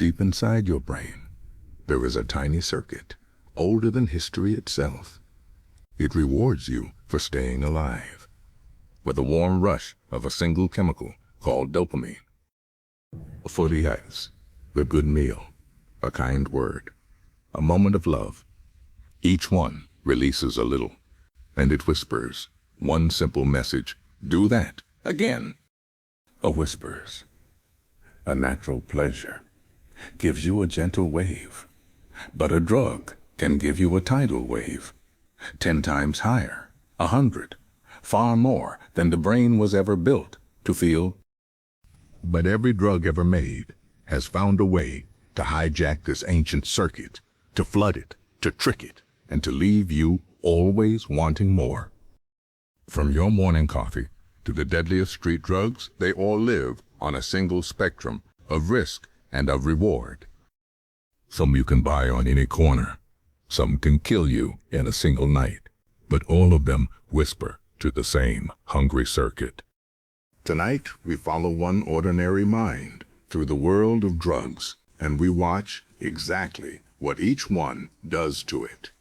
deep inside your brain, there is a tiny circuit, older than history itself. It rewards you for staying alive, with a warm rush of a single chemical called dopamine. For the ice, the good meal, a kind word, a moment of love. Each one releases a little, and it whispers one simple message: do that again. A whispers, a natural pleasure, gives you a gentle wave, but a drug can give you a tidal wave, 10 times higher, 100, far more than the brain was ever built to feel. But every drug ever made has found a way to hijack this ancient circuit, to flood it, to trick it, and to leave you always wanting more. From your morning coffee to the deadliest street drugs, they all live on a single spectrum of risk and of reward. Some you can buy on any corner, some can kill you in a single night, but all of them whisper to the same hungry circuit. Tonight, we follow one ordinary mind through the world of drugs, and we watch exactly what each one does to it.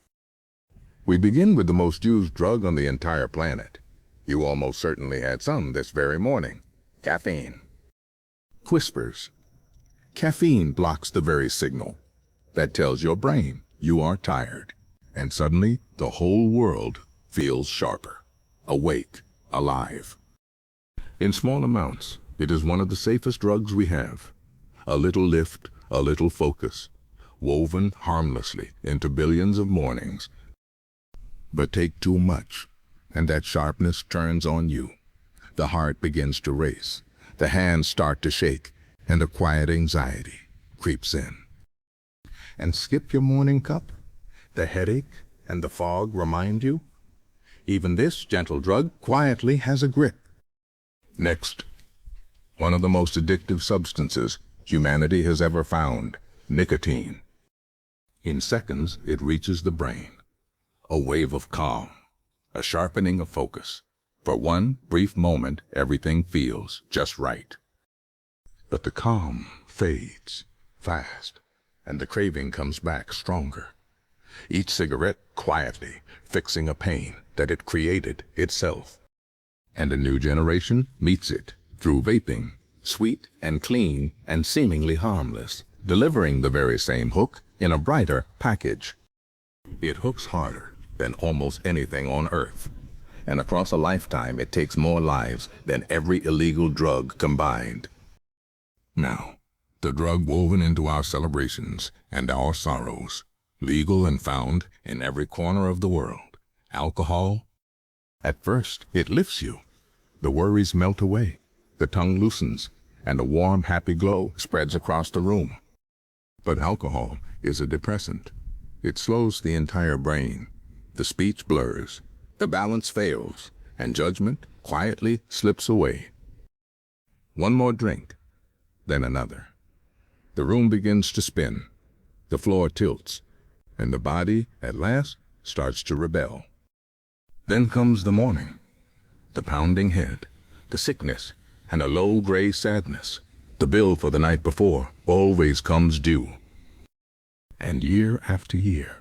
We begin with the most used drug on the entire planet. You almost certainly had some this very morning: caffeine. Whispers. Caffeine blocks the very signal that tells your brain you are tired, and suddenly the whole world feels sharper, awake, alive. In small amounts, it is one of the safest drugs we have. A little lift, a little focus, woven harmlessly into billions of mornings. But take too much, and that sharpness turns on you. The heart begins to race, the hands start to shake, and a quiet anxiety creeps in. And skip your morning cup? The headache and the fog remind you? Even this gentle drug quietly has a grip. Next, one of the most addictive substances humanity has ever found: nicotine. In seconds, it reaches the brain. A wave of calm, a sharpening of focus. For one brief moment, everything feels just right. But the calm fades fast, and the craving comes back stronger. Each cigarette quietly fixing a pain that it created itself. And a new generation meets it through vaping, sweet and clean and seemingly harmless, delivering the very same hook in a brighter package. It hooks harder than almost anything on earth, and across a lifetime it takes more lives than every illegal drug combined. Now, the drug woven into our celebrations and our sorrows, legal and found in every corner of the world: alcohol. At first, it lifts you. The worries melt away, the tongue loosens, and a warm, happy glow spreads across the room. But alcohol is a depressant. It slows the entire brain. The speech blurs, the balance fails, and judgment quietly slips away. One more drink, then another. The room begins to spin, the floor tilts, and the body, at last, starts to rebel. Then comes the morning, the pounding head, the sickness, and a low gray sadness. The bill for the night before always comes due. And year after year,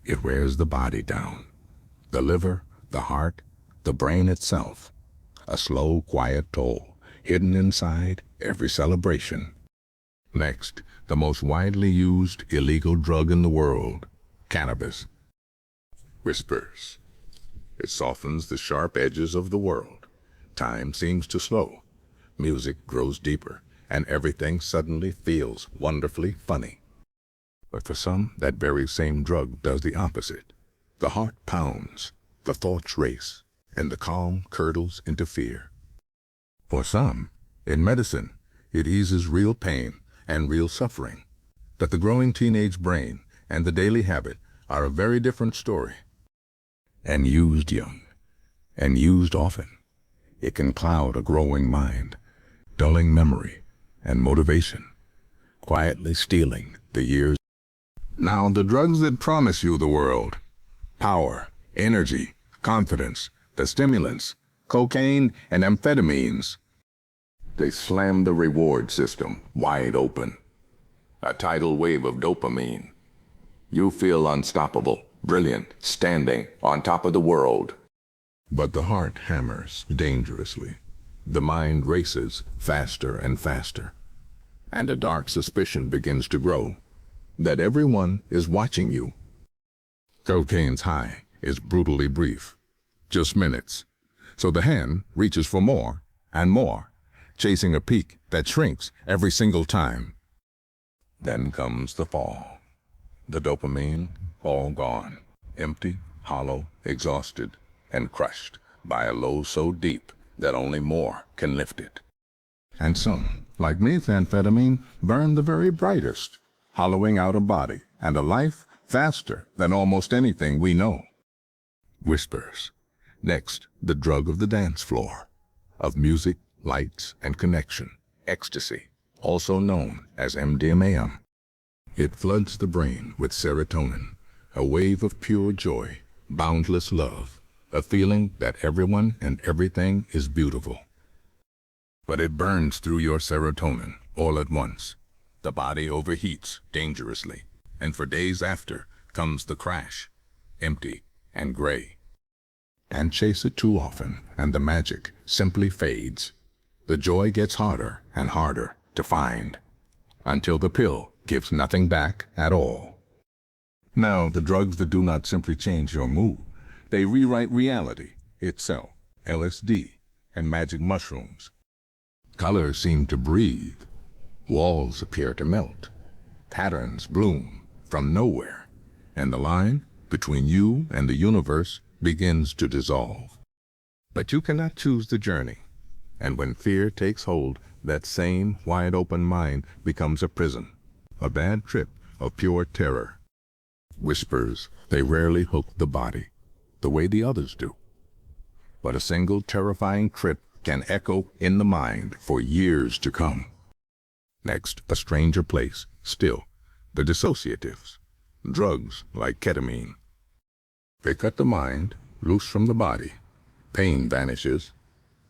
it wears the body down. The liver, the heart, the brain itself. A slow, quiet toll, hidden inside every celebration. Next, the most widely used illegal drug in the world: cannabis. Whispers. It softens the sharp edges of the world. Time seems to slow. Music grows deeper, and everything suddenly feels wonderfully funny. But for some, that very same drug does the opposite. The heart pounds, the thoughts race, and the calm curdles into fear. For some, in medicine, it eases real pain and real suffering. But the growing teenage brain and the daily habit are a very different story. And used young, and used often, it can cloud a growing mind, dulling memory and motivation, quietly stealing the years. Now, the drugs that promise you the world: power, energy, confidence, the stimulants, cocaine, and amphetamines. They slam the reward system wide open. a tidal wave of dopamine. You feel unstoppable, brilliant, standing on top of the world. But the heart hammers dangerously. The mind races faster and faster. And a dark suspicion begins to grow that everyone is watching you. Cocaine's high is brutally brief, just minutes. So the hand reaches for more and more, chasing a peak that shrinks every single time. Then comes the fall. The dopamine, all gone, empty, hollow, exhausted, and crushed by a low so deep that only more can lift it. And some, like methamphetamine, burn the very brightest, hollowing out a body and a life faster than almost anything we know. Whispers. Next, the drug of the dance floor, of music, lights, and connection, ecstasy, also known as MDMA. It floods the brain with serotonin, a wave of pure joy, boundless love, a feeling that everyone and everything is beautiful. But it burns through your serotonin all at once. The body overheats dangerously, and for days after comes the crash, empty and gray. And chase it too often, and the magic simply fades. The joy gets harder and harder to find, until the pill gives nothing back at all. Now, the drugs that do not simply change your mood, they rewrite reality itself. LSD and magic mushrooms. Colors seem to breathe. Walls appear to melt. Patterns bloom from nowhere. And the line between you and the universe begins to dissolve. But you cannot choose the journey. And when fear takes hold, that same wide-open mind becomes a prison, a bad trip of pure terror. Whispers, they rarely hook the body, the way the others do. But a single terrifying trip can echo in the mind for years to come. Next, a stranger place, still, the dissociatives, drugs like ketamine. They cut the mind loose from the body. Pain vanishes,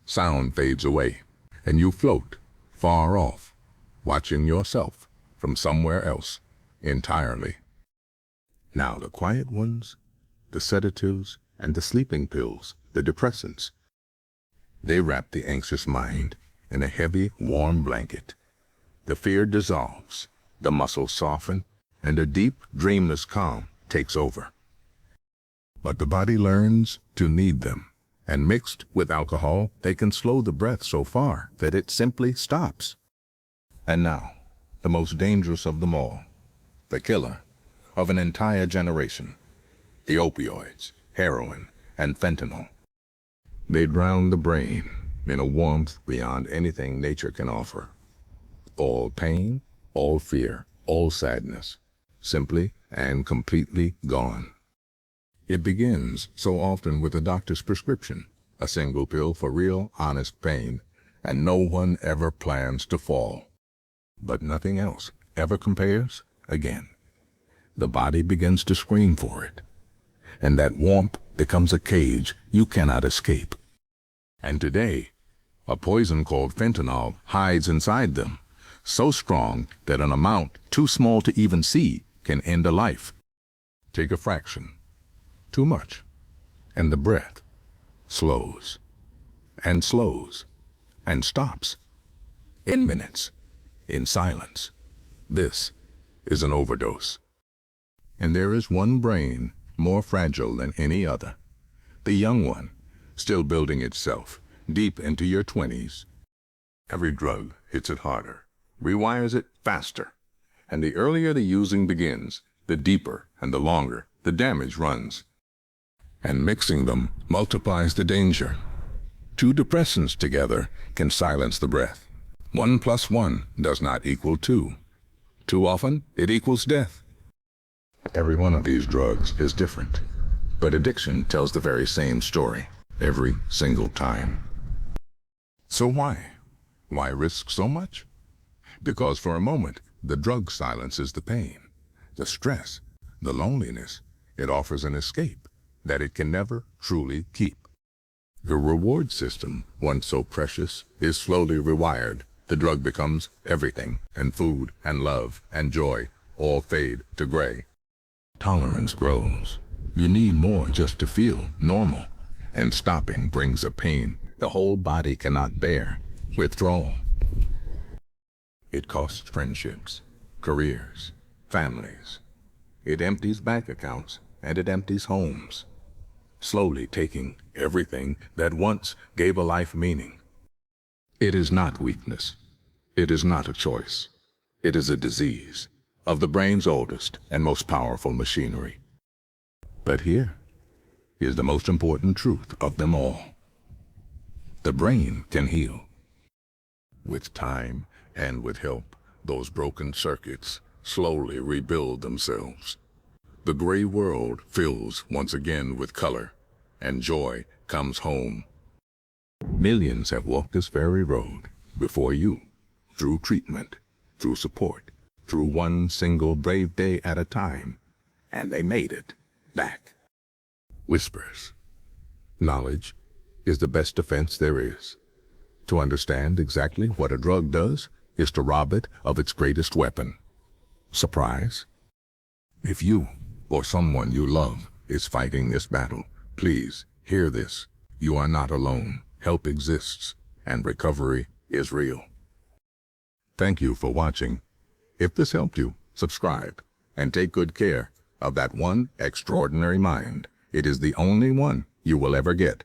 sound fades away, and you float far off, watching yourself from somewhere else entirely. Now the quiet ones, the sedatives and the sleeping pills, the depressants. They wrap the anxious mind in a heavy, warm blanket. The fear dissolves, the muscles soften, and a deep, dreamless calm takes over. But the body learns to need them, and mixed with alcohol, they can slow the breath so far that it simply stops. And now, the most dangerous of them all, the killer of an entire generation, the opioids, heroin, and fentanyl. They drown the brain in a warmth beyond anything nature can offer. All pain, all fear, all sadness, simply and completely gone. It begins so often with a doctor's prescription, a single pill for real, honest pain, and no one ever plans to fall. But nothing else ever compares again. The body begins to scream for it, and that warmth becomes a cage you cannot escape. And today, a poison called fentanyl hides inside them, so strong that an amount too small to even see can end a life. Take a fraction, too much, and the breath slows, and slows, and stops, in minutes, in silence. This is an overdose. And there is one brain more fragile than any other, the young one, still building itself deep into your 20s. Every drug hits it harder, rewires it faster, and the earlier the using begins, the deeper and the longer the damage runs. And mixing them multiplies the danger. 2 depressants together can silence the breath. 1 + 1 does not equal 2. Too often, it equals death. Every one of these drugs is different, but addiction tells the very same story every single time. So why? Why risk so much? Because for a moment, the drug silences the pain, the stress, the loneliness. It offers an escape that it can never truly keep. The reward system, once so precious, is slowly rewired. The drug becomes everything, and food and love and joy all fade to gray. Tolerance grows. You need more just to feel normal, and stopping brings a pain the whole body cannot bear. Withdrawal. It costs friendships, careers, families. It empties bank accounts, and it empties homes, slowly taking everything that once gave a life meaning. It is not weakness. It is not a choice. It is a disease of the brain's oldest and most powerful machinery. But here is the most important truth of them all. The brain can heal. With time and with help, those broken circuits slowly rebuild themselves. The gray world fills once again with color, and joy comes home. Millions have walked this very road before you, through treatment, through support, through one single brave day at a time, and they made it back. Whispers. Knowledge is the best defense there is. To understand exactly what a drug does is to rob it of its greatest weapon: surprise. If you or someone you love is fighting this battle, please hear this. You are not alone. Help exists, and recovery is real. Thank you for watching. If this helped you, subscribe and take good care of that one extraordinary mind. It is the only one you will ever get.